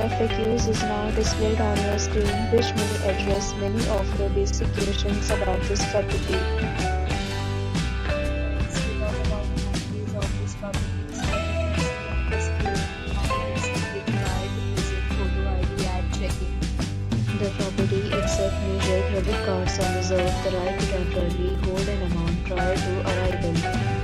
FAQs is now displayed on your screen, which may address many of your basic questions about this property. Let's talk about the amenities of this property. As you can see on the screen, it's required to present photo ID at check-in. The property accepts major credit cards and reserves the right to temporarily hold an amount prior to arrival.